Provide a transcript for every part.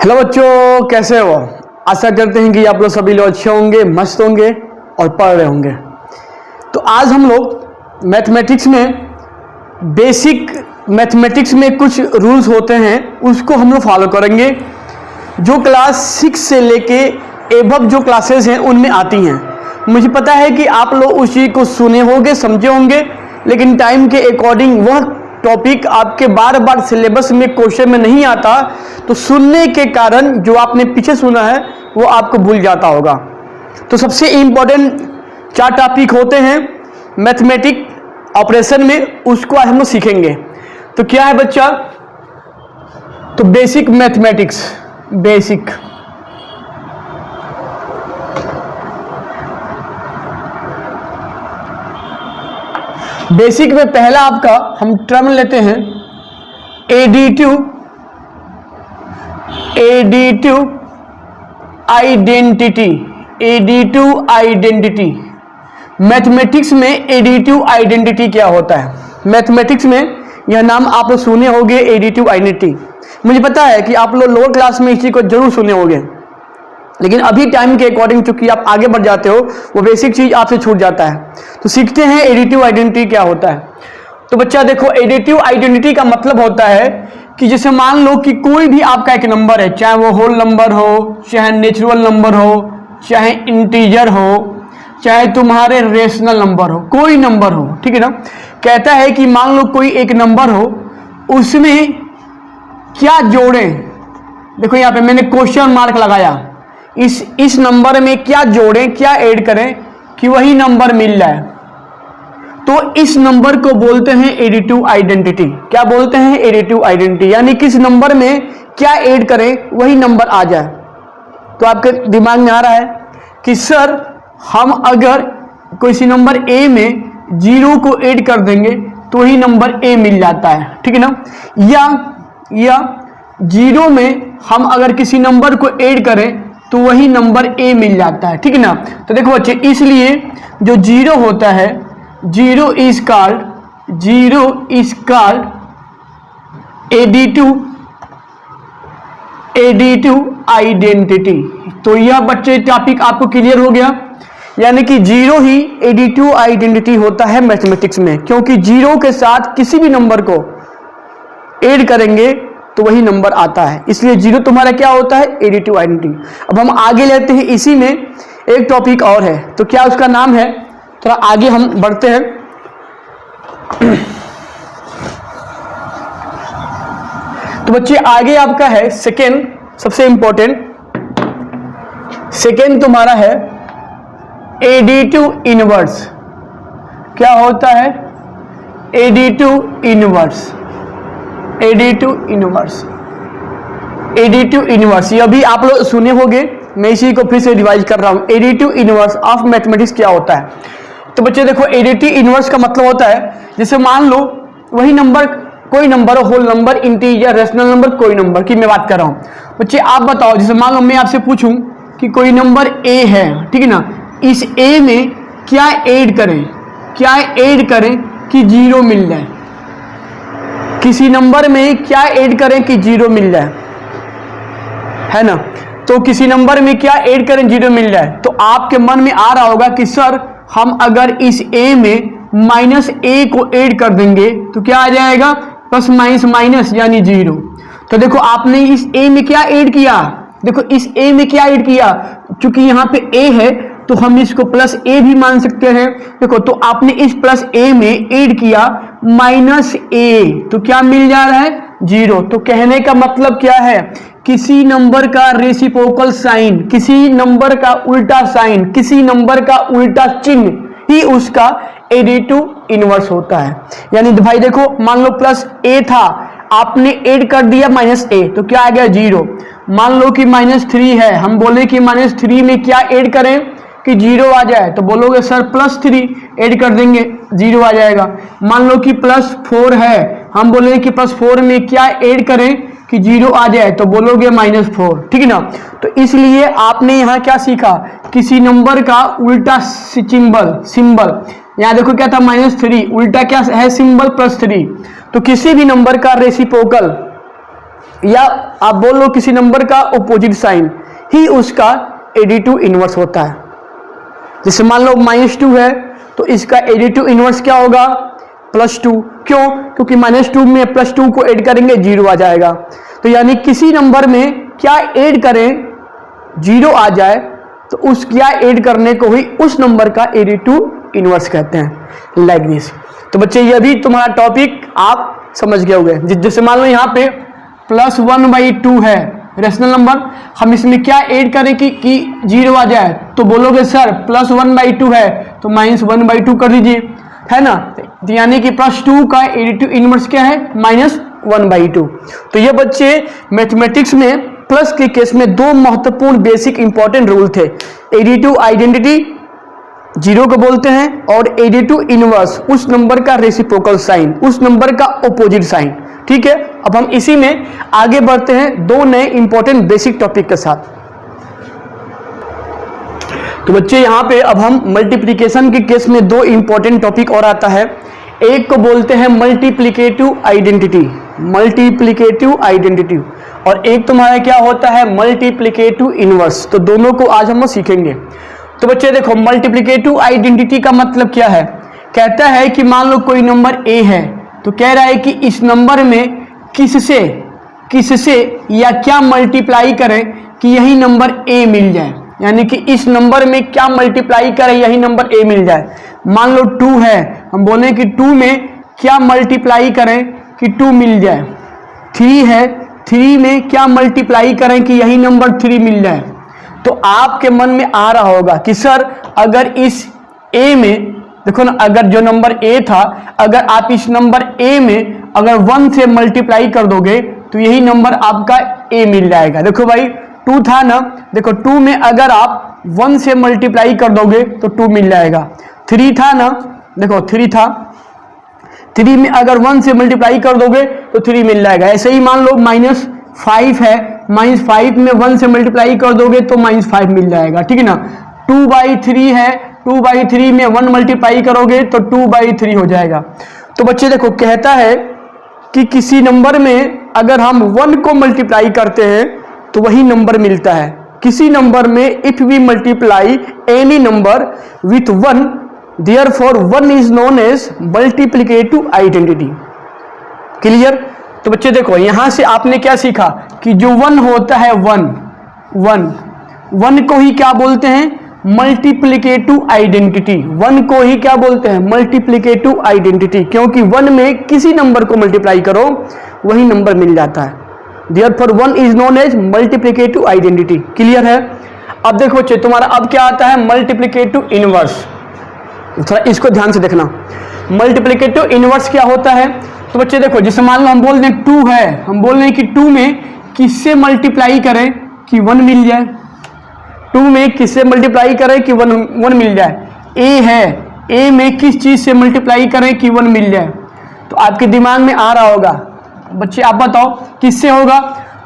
Hello बच्चों, कैसे हो? आशा करते हैं कि आप लोग सभी लोग अच्छे होंगे, मस्त होंगे और पढ़ रहे होंगे। तो आज हम लोग मैथमेटिक्स में बेसिक मैथमेटिक्स में कुछ रूल्स होते हैं, उसको हम लोग फॉलो करेंगे जो क्लास 6 से लेके एबव जो क्लासेस हैं उनमें आती हैं। मुझे पता है कि आप लोग उस चीज़ को सुने होंगे, समझे होंगे, लेकिन टाइम के अकॉर्डिंग वह टॉपिक आपके बार बार सिलेबस में क्वेश्चन में नहीं आता, तो सुनने के कारण जो आपने पीछे सुना है वो आपको भूल जाता होगा। तो सबसे इम्पोर्टेंट 4 टॉपिक होते हैं मैथमेटिक ऑपरेशन में, उसको आज हम लोग सीखेंगे। तो क्या है बच्चा? तो बेसिक मैथमेटिक्स, बेसिक में पहला आपका हम टर्म लेते हैं एडिटिव आइडेंटिटी। मैथमेटिक्स में एडिटिव आइडेंटिटी क्या होता है? मैथमेटिक्स में यह नाम आप लोग सुने होंगे, एडिटिव आइडेंटिटी। मुझे पता है कि आप लोग लोअर क्लास में इसी को जरूर सुने होंगे, लेकिन अभी टाइम के अकॉर्डिंग चूंकि आप आगे बढ़ जाते हो, वो बेसिक चीज आपसे छूट जाता है। तो सीखते हैं एडिटिव आइडेंटिटी क्या होता है। तो बच्चा देखो, एडिटिव आइडेंटिटी का मतलब होता है कि जैसे मान लो कि कोई भी आपका एक नंबर है, चाहे वो होल नंबर हो, चाहे नेचुरल नंबर हो, चाहे इंटीजर हो, चाहे तुम्हारे रेशनल नंबर हो, कोई नंबर हो, ठीक है ना। कहता है कि मान लो कोई एक नंबर हो, उसमें क्या जोड़ें। देखो यहाँ पे मैंने क्वेश्चन मार्क लगाया, इस नंबर में क्या जोड़ें, क्या ऐड करें कि वही नंबर मिल जाए। तो इस नंबर को बोलते हैं एडिटिव आइडेंटिटी। क्या बोलते हैं? एडिटिव आइडेंटिटी, यानी किस नंबर में क्या ऐड करें वही नंबर आ जाए। तो आपके दिमाग में आ रहा है कि सर हम अगर किसी नंबर ए में 0 को ऐड कर देंगे तो वही नंबर ए मिल जाता है, ठीक है ना। या 0 में हम अगर किसी नंबर को ऐड करें तो वही नंबर ए मिल जाता है, ठीक है ना। तो देखो बच्चे, इसलिए जो 0 होता है, 0 इज कॉल्ड एडिटिव आइडेंटिटी। तो यह बच्चे टॉपिक आपको क्लियर हो गया, यानी कि 0 ही एडिटिव आइडेंटिटी होता है मैथमेटिक्स में, क्योंकि 0 के साथ किसी भी नंबर को ऐड करेंगे तो वही नंबर आता है, इसलिए 0 तुम्हारा क्या होता है? Additive identity. अब हम आगे लेते हैं, इसी में एक टॉपिक और है, तो क्या उसका नाम है? थोड़ा आगे हम बढ़ते हैं। तो बच्चे आगे आपका है सेकेंड, सबसे इंपॉर्टेंट सेकेंड तुम्हारा है एडिटिव इनवर्स। क्या होता है? एडिटिव इनवर्स, यह भी आप लोग सुने होंगे, मैं इसी को फिर से रिवाइज कर रहा हूं। एडिटिव इनवर्स ऑफ मैथमेटिक्स क्या होता है? तो बच्चे देखो, एडिटिव इनवर्स का मतलब होता है, जैसे मान लो वही नंबर, कोई number, whole number, integer, rational number, कोई नंबर की मैं बात कर रहा हूं। बच्चे आप बताओ, जैसे मान लो मैं आपसे पूछूं कि कोई नंबर ए है, ठीक है ना, इस ए में क्या ऐड करें कि 0 मिल जाए। किसी नंबर में क्या ऐड करें कि 0 मिल जाए, है ना। तो किसी नंबर में क्या ऐड करें 0 मिल जाए, तो आपके मन में आ रहा होगा कि सर हम अगर इस ए में माइनस ए को ऐड कर देंगे तो क्या आ जाएगा? प्लस माइनस यानी 0। तो देखो आपने इस ए में क्या ऐड किया, देखो इस ए में क्या ऐड किया, चूंकि यहाँ पे ए है तो हम इसको प्लस ए भी मान सकते हैं। देखो, तो आपने इस प्लस ए में ऐड किया माइनस ए, तो क्या मिल जा रहा है? 0। तो कहने का मतलब क्या है? किसी नंबर का रेसिप्रोकल साइन, किसी नंबर का उल्टा साइन, किसी नंबर का उल्टा चिन्ह ही उसका एडिटिव इनवर्स होता है। यानी भाई देखो, मान लो प्लस ए था, आपने ऐड कर दिया माइनस ए, तो क्या आ गया? 0। मान लो कि -3 है, हम बोले कि -3 में क्या ऐड करें कि 0 आ जाए, तो बोलोगे सर +3 ऐड कर देंगे 0 आ जाएगा। मान लो कि +4 है, हम बोले कि +4 में क्या ऐड करें कि 0 आ जाए, तो बोलोगे -4, ठीक है ना। तो इसलिए आपने यहाँ क्या सीखा? किसी नंबर का उल्टा सिंबल, यहाँ देखो क्या था? -3, उल्टा क्या है? सिंबल +3। तो किसी भी नंबर का रेसिप्रोकल या आप बोल लो किसी नंबर का ऑपोजिट साइन ही उसका एडिटिव इनवर्स होता है। जैसे मान लो -2 है तो इसका एडिटिव इनवर्स क्या होगा, +2। क्यों? क्योंकि -2 में +2 को ऐड करेंगे 0 आ जाएगा। तो यानी किसी नंबर में क्या ऐड करें 0 आ जाए तो उस क्या ऐड करने को ही उस नंबर का एडिटिव इनवर्स कहते हैं, लाइक दिस। तो बच्चे ये भी तुम्हारा टॉपिक आप समझ गए होंगे। जैसे मान लो यहाँ पे +1/2 है रेशनल नंबर, हम इसमें क्या ऐड करें कि 0 आ जाए, तो बोलोगे सर +1/2 है तो -1/2 कर दीजिए, है ना। तो यानी कि +2 का एडिटिव इनवर्स क्या है, -1/2। तो ये बच्चे मैथमेटिक्स में प्लस के केस में दो महत्वपूर्ण बेसिक इंपॉर्टेंट रूल थे। एडिटिव आइडेंटिटी 0 को बोलते हैं, और एडिटिव इनवर्स उस नंबर का रेसिप्रोकल साइन, उस नंबर का ऑपोजिट साइन। ठीक है, अब हम इसी में आगे बढ़ते हैं दो नए इंपॉर्टेंट बेसिक टॉपिक के साथ। तो बच्चे यहाँ पे अब हम मल्टीप्लिकेशन के केस में दो इंपॉर्टेंट टॉपिक और आता है। एक को बोलते हैं मल्टीप्लिकेटिव आइडेंटिटी, मल्टीप्लिकेटिव आइडेंटिटी, और एक तुम्हारा क्या होता है, मल्टीप्लिकेटिव इनवर्स। तो दोनों को आज हम सीखेंगे। तो बच्चे देखो, मल्टीप्लिकेटिव आइडेंटिटी का मतलब क्या है, कहता है कि मान लो कोई नंबर a है, तो कह रहा है कि इस नंबर में किससे या क्या मल्टीप्लाई करें कि यही नंबर a मिल जाए। यानी कि इस नंबर में क्या मल्टीप्लाई करें यही नंबर a मिल जाए। मान लो 2 है, हम बोले कि 2 में क्या मल्टीप्लाई करें कि 2 मिल जाए। 3 है, 3 में क्या मल्टीप्लाई करें कि यही नंबर 3 मिल जाए। तो आपके मन में आ रहा होगा कि सर अगर इस a में देखो ना, अगर जो नंबर a था, अगर आप इस नंबर a में अगर 1 से मल्टीप्लाई कर दोगे तो यही नंबर आपका a मिल जाएगा। देखो भाई 2 था ना, देखो 2 में अगर आप 1 से मल्टीप्लाई कर दोगे तो 2 मिल जाएगा। 3 था ना, देखो 3 था, 3 में अगर 1 से मल्टीप्लाई कर दोगे तो 3 मिल जाएगा। ऐसे ही मान लो -5 है, -5 में 1 से मल्टीप्लाई कर दोगे तो -5 मिल जाएगा। ठीक है ना। 2/3 है, 2/3 में 1 मल्टीप्लाई करोगे तो 2/3 हो जाएगा। तो बच्चे देखो, कहता है कि किसी नंबर में अगर हम 1 को मल्टीप्लाई करते हैं तो वही नंबर मिलता है। किसी नंबर में if we multiply any number with 1 therefore 1 is known as multiplicative identity. Clear. तो बच्चे देखो, यहां से आपने क्या सीखा कि जो 1 होता है 1 को ही क्या बोलते हैं, मल्टीप्लिकेटिव आइडेंटिटी। 1 को ही क्या बोलते हैं, मल्टीप्लिकेटिव आइडेंटिटी, क्योंकि 1 में किसी नंबर को मल्टीप्लाई करो वही नंबर मिल जाता है। Therefore 1 is known as multiplicative identity. Clear है। अब देखो बच्चे, तुम्हारा अब क्या आता है, मल्टीप्लिकेटिव इनवर्स। थोड़ा इसको ध्यान से देखना, मल्टीप्लिकेटिव इनवर्स क्या होता है। तो बच्चे देखो, जैसे मान लो हम बोल दें 2 है, हम बोल रहे हैं कि 2 में किससे मल्टीप्लाई करें कि 1 मिल जाए। 2 में किससे मल्टीप्लाई करें कि 1 मिल जाए। a है, a में किस चीज से मल्टीप्लाई करें कि 1 मिल जाए। तो आपके दिमाग में आ रहा होगा, बच्चे आप बताओ किससे होगा।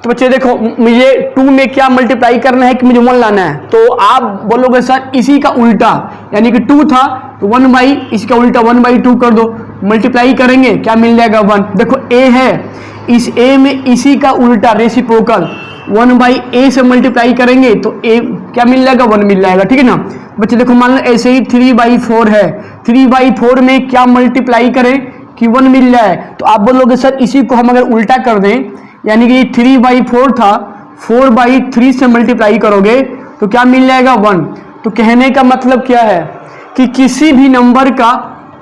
तो बच्चे देखो, मुझे 2 में क्या मल्टीप्लाई करना है कि मुझे 1 लाना है। तो आप बोलोगे सर इसी का उल्टा, यानी कि 2 था तो 1 इसका उल्टा 1/2 कर दो, मल्टीप्लाई करेंगे क्या मिल जाएगा 1। देखो a है, इस a में इसी का उल्टा रेसिप्रोकल 1/a से मल्टीप्लाई करेंगे तो a क्या मिल जाएगा, 1 मिल जाएगा। ठीक है ना। बच्चे देखो, मान लो ऐसे ही 3/4 है, 3/4 में क्या मल्टीप्लाई करें कि 1 मिल जाए। तो आप बोलोगे सर इसी को हम अगर उल्टा कर दें, यानी कि 3/4 था, 4/3 से मल्टीप्लाई करोगे तो क्या मिल जाएगा 1। तो कहने का मतलब क्या है कि किसी भी नंबर का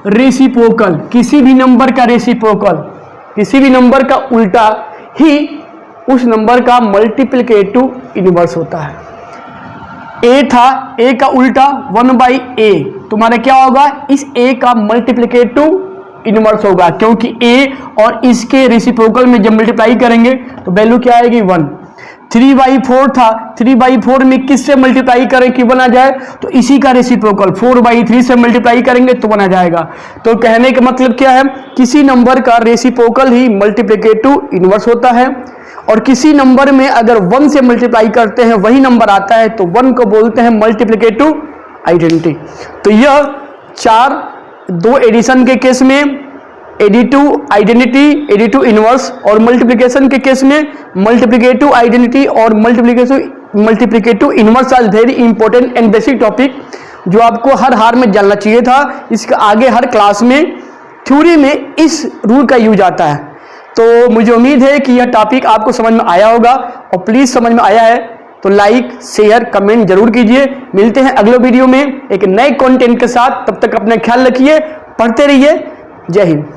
रेसिप्रोकल, किसी भी नंबर का उल्टा ही उस नंबर का मल्टीप्लिकेटिव इनवर्स होता है। a था, a का उल्टा 1/a, तुम्हारा क्या होगा, इस a का मल्टीप्लिकेटिव इनवर्स होगा, क्योंकि a और इसके रेसिप्रोकल में जब मल्टीप्लाई करेंगे तो वैल्यू क्या आएगी 1। 3/4 था, 3/4 में किससे मल्टीप्लाई करें कि 1 आ जाए, तो इसी का रेसिप्रोकल 4/3 से मल्टीप्लाई करेंगे तो 1 आ जाएगा। तो कहने का मतलब क्या है, किसी नंबर का रेसिप्रोकल ही मल्टीप्लिकेटिव इनवर्स होता है, और किसी नंबर में अगर 1 से मल्टीप्लाई करते हैं वही नंबर आता है तो 1 को बोलते हैं मल्टीप्लिकेटिव आइडेंटिटी। तो यह 2 एडिशन के केस में एडिटिव आइडेंटिटी, एडिटिव इनवर्स, और मल्टीप्लिकेशन के केस में मल्टीप्लिकेटिव आइडेंटिटी और multiplicative inverse are very important and basic topic जो आपको हर हार में जानना चाहिए था। इसके आगे हर क्लास में थ्योरी में इस रूल का यूज आता है। तो मुझे उम्मीद है कि यह टॉपिक आपको समझ में आया होगा, और प्लीज़ समझ में आया है तो लाइक शेयर कमेंट जरूर कीजिए। मिलते हैं अगले वीडियो में एक नए कंटेंट के साथ, तब तक अपना ख्याल रखिए, पढ़ते रहिए। जय हिंद।